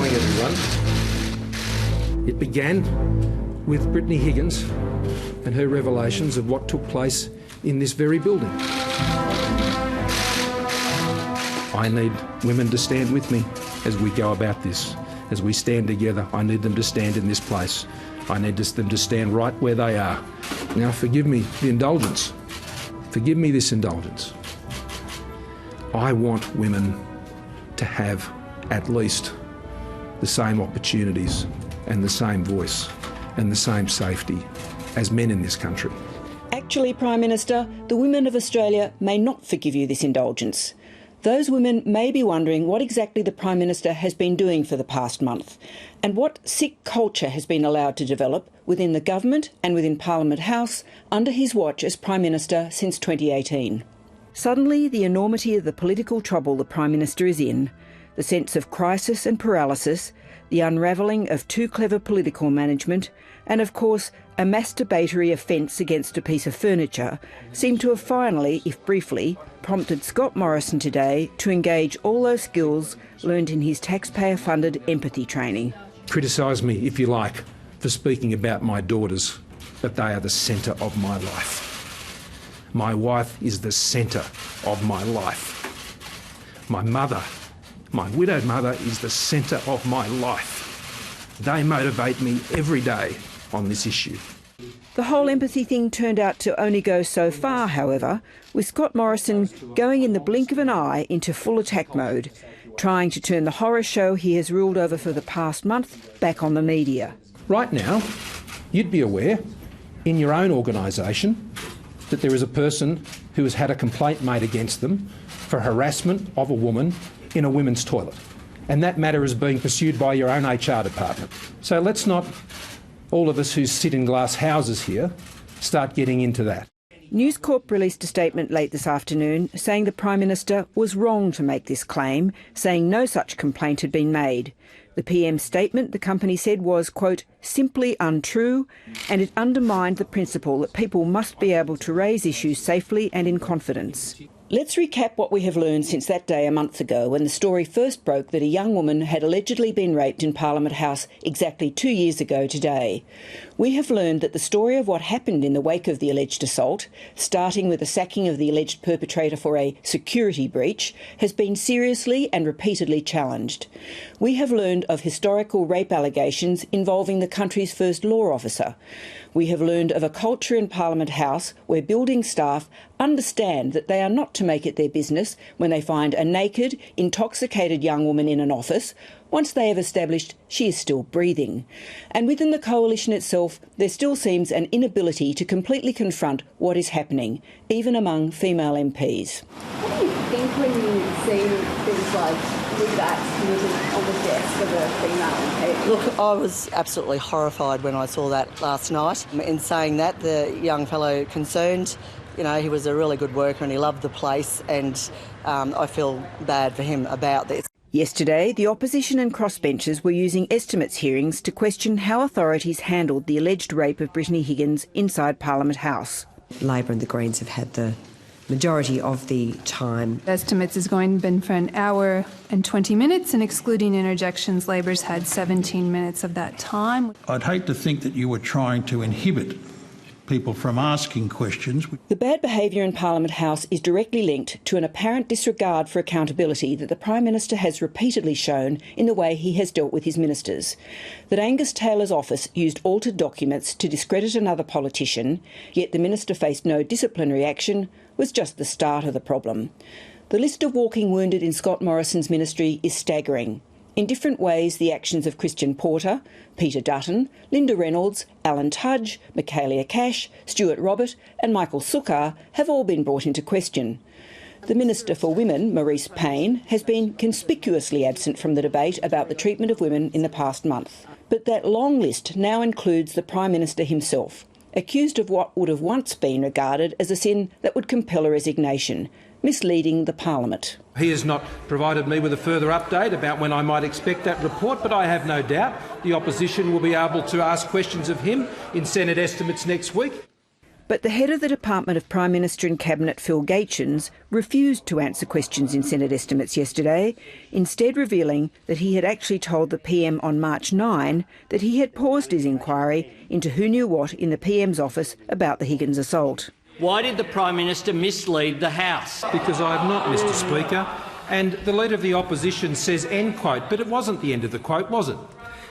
morning, everyone. It began with Brittany Higgins and her revelations of what took place in this very building. I need women to stand with me as we go about this. As we stand together, I need them to stand in this place. I need them to stand right where they are. Now, forgive me the indulgence. Forgive me this indulgence. I want women to have at least the same opportunities and the same voice and the same safety as men in this country. Actually, Prime Minister, the women of Australia may not forgive you this indulgence. Those women may be wondering what exactly the Prime Minister has been doing for the past month and what sick culture has been allowed to develop within the government and within Parliament House under his watch as Prime Minister since 2018. Suddenly, the enormity of the political trouble the Prime Minister is in, the sense of crisis and paralysis, the unravelling of too clever political management, and of course a masturbatory offence against a piece of furniture seem to have finally, if briefly, prompted Scott Morrison today to engage all those skills learned in his taxpayer-funded empathy training. Criticise me, if you like, for speaking about my daughters, but they are the centre of my life. My wife is the centre of my life. My mother, my widowed mother, is the centre of my life. They motivate me every day on this issue. The whole empathy thing turned out to only go so far, however, with Scott Morrison going in the blink of an eye into full attack mode, trying to turn the horror show he has ruled over for the past month back on the media. Right now, you'd be aware, in your own organisation, that there is a person who has had a complaint made against them for harassment of a woman in a women's toilet. And that matter is being pursued by your own HR department. So let's not, all of us who sit in glass houses here, start getting into that. News Corp released a statement late this afternoon saying the Prime Minister was wrong to make this claim, saying no such complaint had been made. The PM's statement, the company said, was, quote, simply untrue, and it undermined the principle that people must be able to raise issues safely and in confidence. Let's recap what we have learned since that day a month ago when the story first broke that a young woman had allegedly been raped in Parliament House exactly 2 years ago today. We have learned that the story of what happened in the wake of the alleged assault, starting with the sacking of the alleged perpetrator for a security breach, has been seriously and repeatedly challenged. We have learned of historical rape allegations involving the country's first law officer. We have learned of a culture in Parliament House where building staff understand that they are not to make it their business when they find a naked, intoxicated young woman in an office, once they have established she is still breathing. And within the coalition itself, there still seems an inability to completely confront what is happening, even among female MPs. What do you think when you see things like legal acts committed on the desk of a female MP? Look, I was absolutely horrified when I saw that last night. In saying that, the young fellow concerned, you know, he was a really good worker and he loved the place, and I feel bad for him about this. Yesterday, the opposition and crossbenchers were using estimates hearings to question how authorities handled the alleged rape of Brittany Higgins inside Parliament House. Labor and the Greens have had the majority of the time. Estimates has been for an hour and 20 minutes, and excluding interjections, Labor's had 17 minutes of that time. I'd hate to think that you were trying to inhibit people from asking questions. The bad behaviour in Parliament House is directly linked to an apparent disregard for accountability that the Prime Minister has repeatedly shown in the way he has dealt with his ministers. That Angus Taylor's office used altered documents to discredit another politician, yet the Minister faced no disciplinary action, was just the start of the problem. The list of walking wounded in Scott Morrison's ministry is staggering. In different ways, the actions of Christian Porter, Peter Dutton, Linda Reynolds, Alan Tudge, Michaelia Cash, Stuart Robert and Michael Sukkar have all been brought into question. The Minister for Women, Marise Payne, has been conspicuously absent from the debate about the treatment of women in the past month. But that long list now includes the Prime Minister himself, accused of what would have once been regarded as a sin that would compel a resignation, misleading the Parliament. He has not provided me with a further update about when I might expect that report, but I have no doubt the opposition will be able to ask questions of him in Senate estimates next week. But the head of the Department of Prime Minister and Cabinet, Phil Gaetjens, refused to answer questions in Senate estimates yesterday, instead revealing that he had actually told the PM on March 9 that he had paused his inquiry into who knew what in the PM's office about the Higgins assault. Why did the Prime Minister mislead the House? Because I have not, Mr Speaker. And the Leader of the Opposition says end quote, but it wasn't the end of the quote, was it?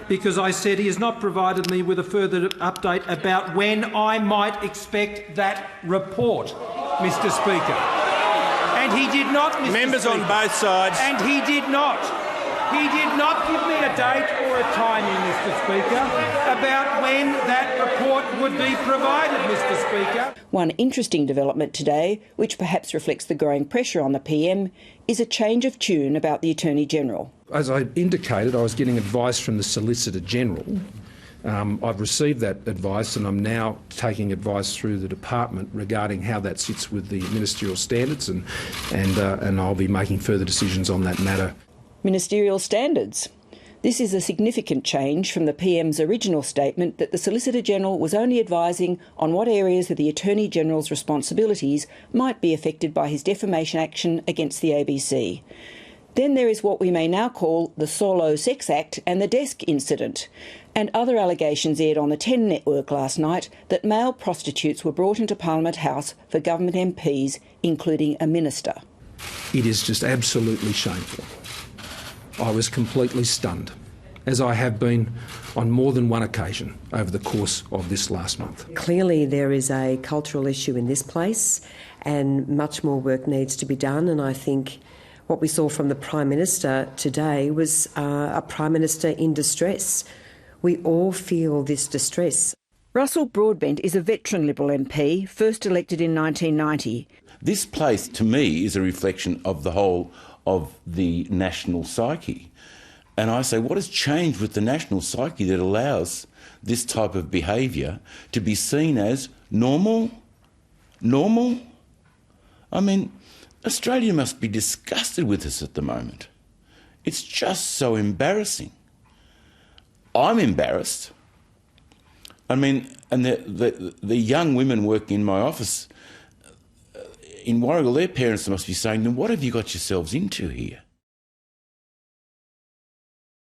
Because I said he has not provided me with a further update about when I might expect that report, Mr Speaker. And he did not, Mr Members Speaker. on both sides. And he did not. He did not give me a date or a timing, Mr Speaker, about when that report would be provided, Mr Speaker. One interesting development today, which perhaps reflects the growing pressure on the PM, is a change of tune about the Attorney-General. As I indicated, I was getting advice from the Solicitor-General. I've received that advice and I'm now taking advice through the department regarding how that sits with the ministerial standards and I'll be making further decisions on that matter. Ministerial standards. This is a significant change from the PM's original statement that the Solicitor-General was only advising on what areas of the Attorney-General's responsibilities might be affected by his defamation action against the ABC. Then there is what we may now call the Solo Sex Act and the desk incident, and other allegations aired on the 10 network last night that male prostitutes were brought into Parliament House for government MPs, including a minister. It is just absolutely shameful. I was completely stunned, as I have been on more than one occasion over the course of this last month. Clearly there is a cultural issue in this place and much more work needs to be done, and I think what we saw from the Prime Minister today was a Prime Minister in distress. We all feel this distress. Russell Broadbent is a veteran Liberal MP, first elected in 1990. This place, to me, is a reflection of the whole of the national psyche. And I say, what has changed with the national psyche that allows this type of behaviour to be seen as normal? Normal? I mean, Australia must be disgusted with us at the moment. It's just so embarrassing. I'm embarrassed. I mean, and the young women working in my office in Warragul, their parents must be saying, then what have you got yourselves into here?